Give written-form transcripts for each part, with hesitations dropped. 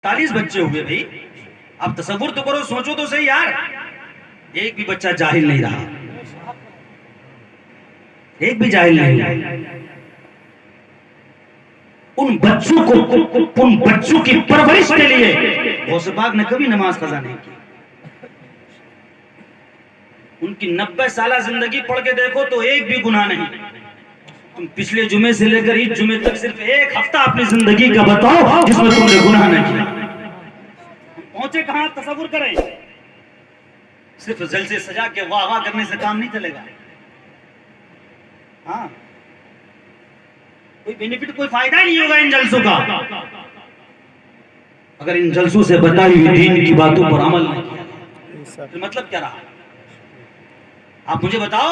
40 बच्चे हुए भाई। अब तसव्वुर तो करो, सोचो तो सही यार, एक भी बच्चा जाहिल नहीं रहा, एक भी जाहिल नहीं। उन बच्चों की परवरिश के लिए गौसे पाक ने कभी नमाज कज़ा नहीं की। उनकी 90 साल जिंदगी पढ़ के देखो तो एक भी गुनाह नहीं। तुम पिछले जुमे से लेकर इस जुमे तक सिर्फ एक हफ्ता अपनी जिंदगी का बताओ जिसमें तुमने गुनाह नहीं किया। पहुंचे कहां तसव्वुर करें। सिर्फ जलसे सजा के वाह वाह करने से काम नहीं चलेगा। हाँ, कोई बेनिफिट, कोई फायदा नहीं होगा इन जलसों का अगर इन जलसों से बताई हुई दीन की बातों पर अमल नहीं किया। तो मतलब क्या रहा? आप मुझे बताओ।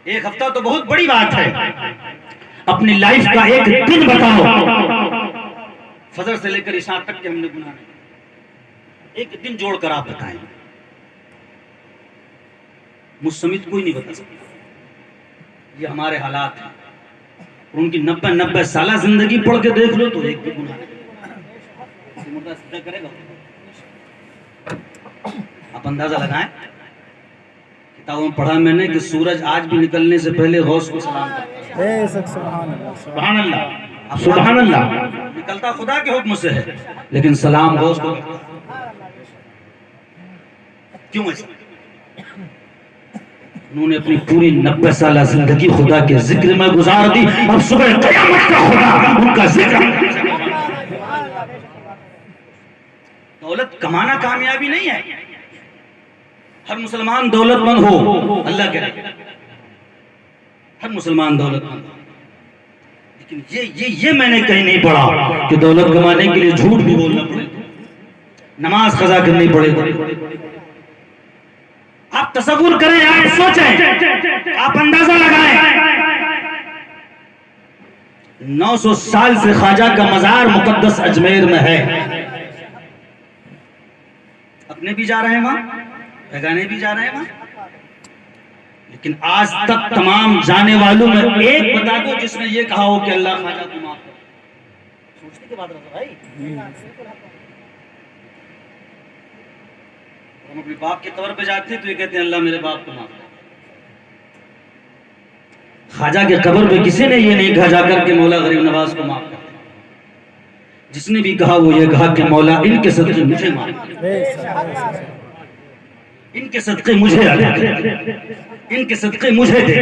एक हफ्ता तो बहुत बड़ी बात है, अपनी लाइफ का एक दिन बताओ। फजर से लेकर इशा तक के हमने गुनाह नहीं, एक दिन जोड़कर आप बताएं। मुझ समेत कोई नहीं बता सकता। ये हमारे हालात हैं। उनकी 90 साल जिंदगी पढ़ के देख लो तो एक भी गुनाह नहीं। मुर्दा सीधा करेगा। आप अंदाजा लगाएं। किताबों में पढ़ा मैंने कि सूरज आज भी निकलने से पहले गौस को सलाम करता है। सुभान अल्लाह, सुभान अल्लाह। निकलता खुदा के हुक्म से है, लेकिन सलाम गौस को। क्यों ऐसा? उन्होंने अपनी पूरी 90 साल जिंदगी खुदा के जिक्र में गुजार दी। अब सुबह क़यामत का खुदा उनका जिक्र। दौलत कमाना कामयाबी नहीं है। हर मुसलमान दौलतमंद हो, अल्लाह करे हर मुसलमान दौलतमंद हो, लेकिन ये मैंने कहीं नहीं पढ़ा कि दौलत कमाने के लिए झूठ भी बोलना पड़े, नमाज कज़ा करनी पड़े। आप तसव्वुर करें, आप सोचें, आप अंदाजा लगाएं। 900 साल से ख्वाजा का मजार मुकद्दस अजमेर में है। अपने भी जा रहे हैं वहां, बेगाने भी जा रहे हैं वहां, लेकिन आज तक तमाम जाने वालों में एक बता दो जिसने ये कहा हो कि अल्लाह ख्वाजा को माफ कर। सोचने की बात रहता भाई। हम अपने बाप के कब्र पे जाते हैं तो ये कहते हैं अल्लाह मेरे बाप को माफ कर। ख्वाजा के कब्र पे किसी ने ये नहीं कहा जाकर के मौला गरीब नवाज को माफ कर। जिसने भी कहा वो ये कहा कि मौला इनके सदक़े मुझे माफ कर, इनके सदक़े मुझे अदा कर, इनके सदक़े मुझे दे।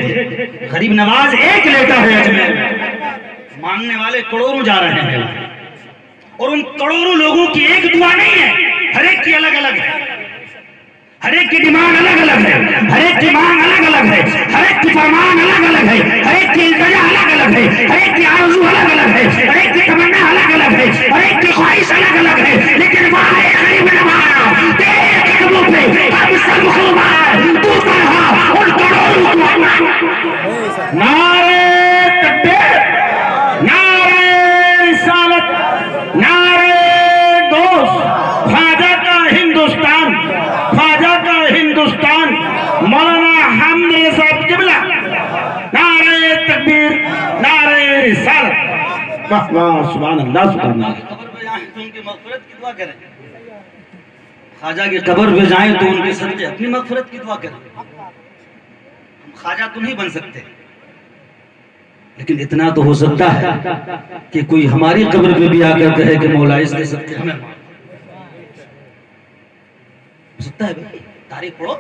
गरीब नवाज एक लेटा है अजमेर में, मांगने वाले करोड़ों जा रहे हैं, और उन करोड़ों लोगों की एक दुआ नहीं है, हर एक की अलग अलग है, हर एक की डिमांड अलग अलग है, हर एक की मांग अलग अलग है, हर एक की फरमान अलग अलग है, हर एक की इल्तिजा अलग अलग है, हर एक की आरज़ू अलग अलग है, हर एक की तमन्ना अलग अलग है, हर एक की ख्वाहिश अलग अलग है। लेकिन वाहे गरीब नवाज तेरे कदमों पे हम सब खुमार तू तन्हा उन करोड़ों को। नारे तकबीर, नारे रिसालत, नारे गौस, ख्वाजा का हिंदुस्तान, ख्वाजा का हिंदुस्तान, मौलाना हमद साहब किबला, नारे तकबीर, नारे रिसालत। सुभान अल्लाह, सुभान अल्लाह। उनकी मग़फ़िरत की दुआ करें। ख्वाजा की कब्र पे जाएं तो उनके सदक़े अपनी मग़फ़िरत की दुआ करें। हम ख्वाजा तो नहीं बन सकते, लेकिन इतना तो हो सकता है कि कोई हमारी कब्र पे भी आकर कहे कि मौला इसके सदक़े हमें माफ। हो सकता है भाई, तारीख पढ़ो,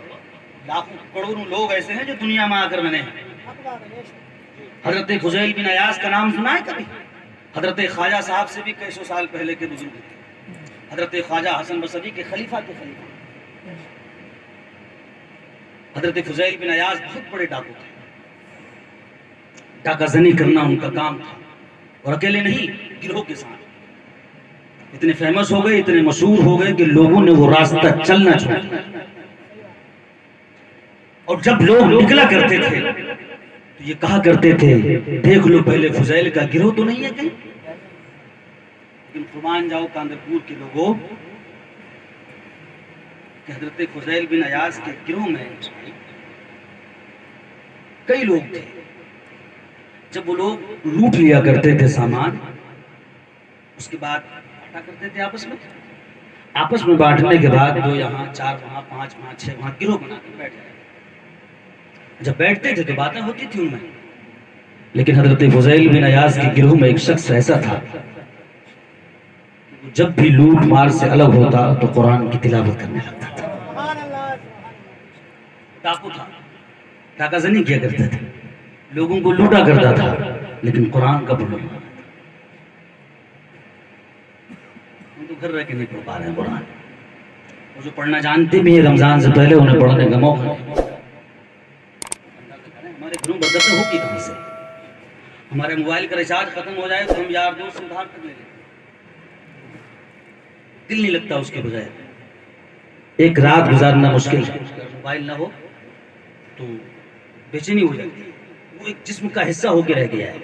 लाखों करोड़ों लोग ऐसे हैं जो दुनिया में आकर बने हैं। हजरत फुज़ैल बिन अयास का नाम सुना है कभी? हजरत ख्वाजा साहब से भी कई सौ साल पहले के बुजुर्ग थे। हजरत ख्वाजा हसन बसरी के खलीफा के खलीफा हजरत फुज़ैल बिन अयास बहुत बड़े डाकू थे। डाकाज़नी करना उनका काम था, और अकेले नहीं, गिरोह के साथ। इतने फेमस हो गए, इतने मशहूर हो गए कि लोगों ने वो रास्ता चलना छोड़ दिया। और जब लोग निकला करते थे तो ये कहा करते थे, देख लो पहले फुज़ैल का गिरोह तो नहीं है कहीं। लेकिन फुमान जाओ कांदरपुर के लोगों कि हजरत फुज़ैल बिन अयास के गिरोह में कई लोग थे। जब वो लोग लूट लिया करते थे सामान, उसके बाद क्या करते थे आपस में बांटने के बाद 2 यहाँ 4 वहाँ 5 वहाँ 6 वहाँ गिरोह बना के बैठ गए। जब बैठते थे तो बातें होती थी उनमें, लेकिन हजरत फुज़ैल बिन अयाज के गिरोह में एक शख्स ऐसा था, जब भी लूट मार से अलग होता तो कुरान की तिलावत करने लगता था। डाकू था, डाकाज़नी किया करता था, लोगों को लूटा करता था, लेकिन कुरान का पढ़ना हम तो घर रह के नहीं पढ़ पा रहे हैं कुरान। वो जो पढ़ना जानते भी है, रमजान से पहले उन्हें पढ़ने का मौका नहीं। हमारे घरों बरकतें होगी कहाँ से? हमारे मोबाइल का रिचार्ज खत्म हो जाए तो हम यार दोस्त से उधार कर लेते, दिल नहीं लगता उसके बजाय। एक रात गुजारना मुश्किल है, मोबाइल ना हो तो बेचैनी हो जाती है। वो एक जिस्म का हिस्सा होकर रह गया है।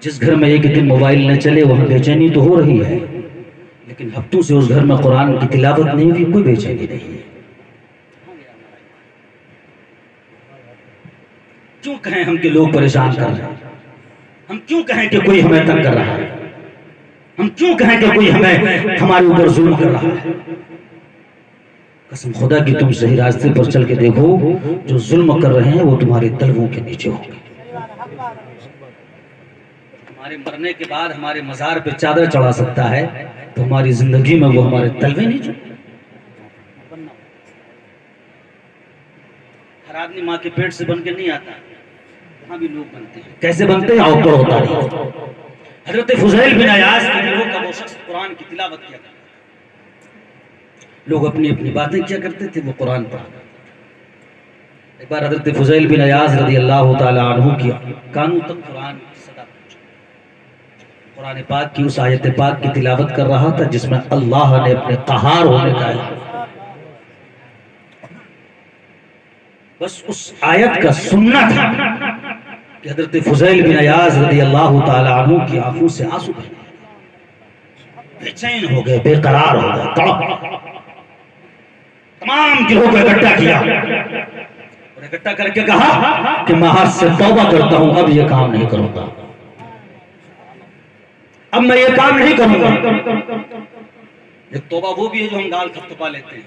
जिस घर में एक दिन मोबाइल न चले वहां बेचैनी तो हो रही है, लेकिन हफ्तों से उस घर में कुरान की तिलावत नहीं हुई, कोई बेचैनी नहीं है। क्यों कहें हम कि लोग परेशान कर रहे हैं? हम क्यों कहें कि कोई हमें तंग कर रहा है? हम क्यों कहें कि कोई हमें हमारे ऊपर जुल्म कर रहा है? कसम खुदा की तुम सही रास्ते पर चल के देखो, जो जुल्म कर रहे हैं वो तुम्हारे तलवों के नीचे होंगे। हमारे मरने के बाद हमारे मजार पे चादर चढ़ा सकता है, तो हमारी जिंदगी में वो हमारे तलवे नीचे। हर आदमी माँ के पेट से बन के नहीं आता, वहां भी लोग बनते हैं। कैसे बनते हैं आओ पर होता नहीं। हजरत फुज़ैल बिन अयाज के गिरोह का वो शख्स कुरान की तिलावत किया करता। लोग अपनी अपनी बातें किया करते थे, वो कुरान पढ़ा। एक बार हजरत फुज़ैल बिन अयाज रज़ी अल्लाह ताला अन्हु की कानों तक कुरान की सदा पहुंची। कुरान पाक की उस आयत पाक की तिलावत कर रहा था जिसमें अल्लाह ने अपने क़हार होने का ऐलान। बस उस आयत का सुनना था कि हजरत फुज़ैल बिन अयाज रज़ी अल्लाह ताला अन्हु की आंखों से आंसू बहे, बेचैन हो गए, बेकरार हो गए, तड़प। तमाम गिरोह को इकट्ठा किया और इकट्ठा करके कहा कि मैं आज से तौबा करता हूं, अब ये काम नहीं करूंगा, अब मैं ये काम नहीं करूंगा। एक तौबा वो भी है जो हम गाल थपथपा लेते हैं,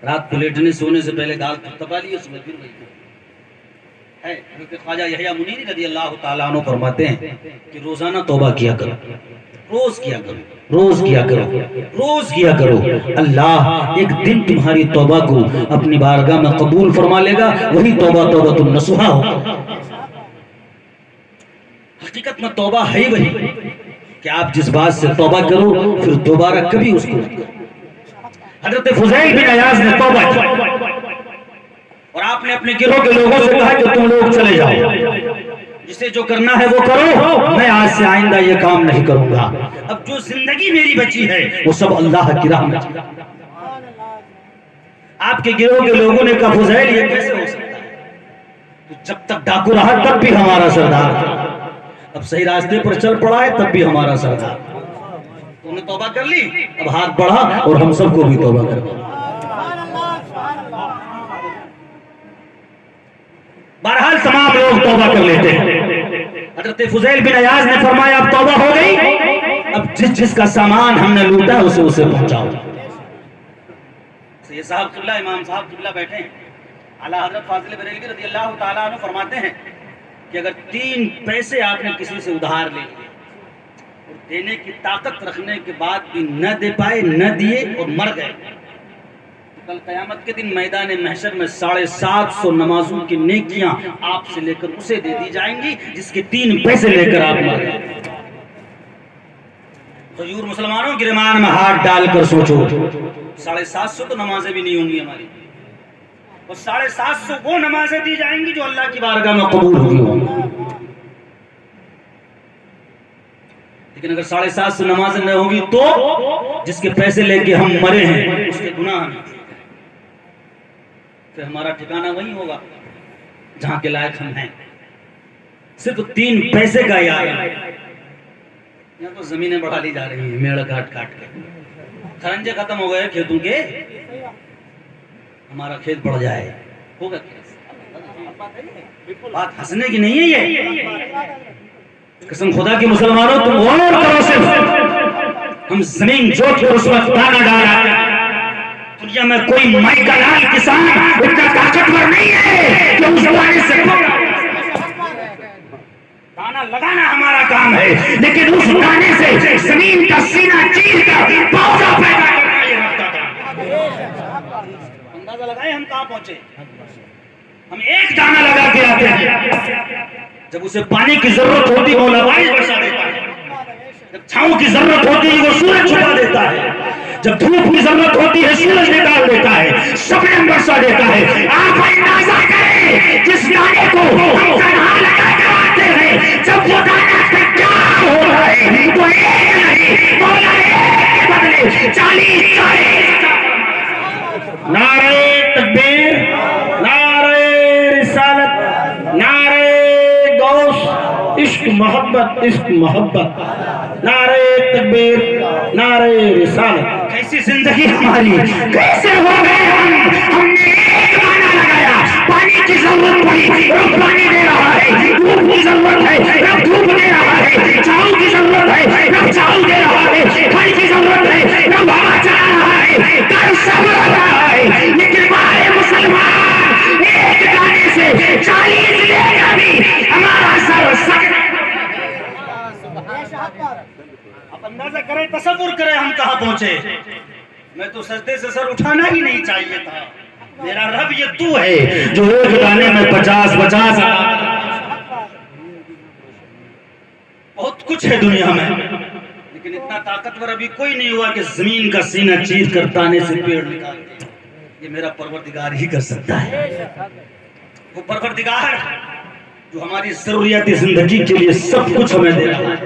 रात को लेटने सोने से पहले गाल थपथपा लिए, सुबह फिर वही है। ख्वाजा यहया मुनीरी रज़ी अल्लाह ताला अन्हु फरमाते हैं कि रोजाना तौबा किया करो, रोज किया करो, रोज किया करो, रोज किया करो। अल्लाह एक दिन तुम्हारी तौबा को अपनी बारगाह में कबूल फरमा लेगा। वही तौबा तौबतुन नसूहा होगा। हकीकत में तौबा है वही कि आप जिस बात से तौबा करो फिर दोबारा कभी उसको मत करो। हजरत फुज़ैल बिन अयाज ने तौबा की और आपने अपने गिरोह के लोगों से कहा कि तुम लोग चले जाओ, जिसे जो करना है वो करो, मैं आज से आइंदा ये काम नहीं करूंगा। अब जो जिंदगी मेरी बची है वो सब अल्लाह की राह में। आपके गिरोह के लोगों ने कहा फुज़ैल ये कैसे हो सकता है? तो जब तक डाकू रहा तब भी हमारा सरदार था, अब सही रास्ते पर चल पड़ा है तब भी हमारा सरदार। तुमने तौबा कर ली, अब हाथ बढ़ा और हम सबको भी तौबा कर। बहरहाल तमाम लोग तौबा कर लेते हैं। हजरत फुज़ैल बिन अयाज ने फरमाया अब तौबा हो गई, अब जिसका सामान हमने लूटा उसे उसे पहुंचाओ। ये साहब किबला, इमाम साहब किबला बैठे हैं, आला हजरत फाजिल बरेलवी रज़ी अल्लाह ताला अन्हु फरमाते हैं कि अगर 3 पैसे आपने किसी से उधार ले और देने की ताकत रखने के बाद भी न दे पाए, न दिए और मर गए, कल कयामत के दिन मैदान महशर में 750 नमाजों की नेकियां आपसे लेकर उसे दे दी जाएंगी जिसके 3 पैसे लेकर आप मर गए। तो यूर मुसलमानों गिरमान में हाथ डालकर सोचो, 750 तो नमाजें भी नहीं होंगी हमारी, और 750 वो नमाजें दी जाएंगी जो अल्लाह की बारगाह में कबूल हुई होंगी। लेकिन अगर 750 नमाजें न होगी तो जिसके पैसे लेके हम मरे हैं उसके गुनाह नहीं, फिर हमारा ठिकाना वही होगा जहां के लायक हम हैं। सिर्फ 3 पैसे का यार, यहाँ तो जमीनें बढ़ा ली जा रही हैं मेड़ काट काट के, खरंजे खत्म हो गए खेतों के, हमारा खेत बढ़ जाए होगा क्या? बात हंसने की नहीं है ये, कसम खुदा के मुसलमानों, तुम और करो सिर्फ। हम जमीन जोत कर उस वक्त दाना डाला। दुनिया में कोई माई का लाल किसान इतना ताकतवर नहीं है कि उस जमाने से दाना लगाना हमारा काम है, लेकिन उस दाने से जमीन का सीना चीर कर पौधा पैदा करना ये रब का काम है। अंदाजा लगाए हम कहां पहुंचे। हम एक दाना लगा के आते हैं, जब उसे पानी की जरूरत होती है वो बारिश बरसा देता है, जब छांव की जरूरत होती है वो सूरज छुपा देता है, जब धूप की जरूरत होती है सूरज निकाल देता है, शबनम बरसा देता है। आप अंदाजा करें जिस दाने को हम तनहा लगा कर आते हैं, जब वो दाना तैयार हो रहा है तो एक नहीं मौला एक बदले 40 नारे तकबीर, नारे रिसालत, नारे गौस, इश्क मोहब्बत, इश्क मोहब्बत, नारे तकबीर, नारे रिसालत। कैसी जिंदगी हमारी, कैसे हो गए हम। हमने एक दाना लगाया, पानी की जरूरत पड़ी रब पानी दे रहा है, धूप की जरूरत है रब धूप दे रहा है, छांव की जरूरत है रब छांव दे रहा है, फल की जरूरत है रब हवा चला रहा है, कर सब रहा है। लेकिन हमारे मुसलमान एक दाने से 40 लेगा भी हमारा सर सक। आप अंदाजा करें, तसव्वुर करें हम कहां पहुंचे। मैं तो सजदे से सर उठाना ही नहीं चाहिए था। मेरा रब ये तू है जो एक दाने में 50-50 बहुत कुछ है दुनिया में, लेकिन इतना ताकतवर अभी कोई नहीं हुआ कि जमीन का सीना चीर कर दाने से पेड़ निकाल दे। ये मेरा परवरदिगार ही कर सकता है। वो परवरदिगार जो हमारी जरूरियात जिंदगी के लिए सब कुछ हमें दे रहा है।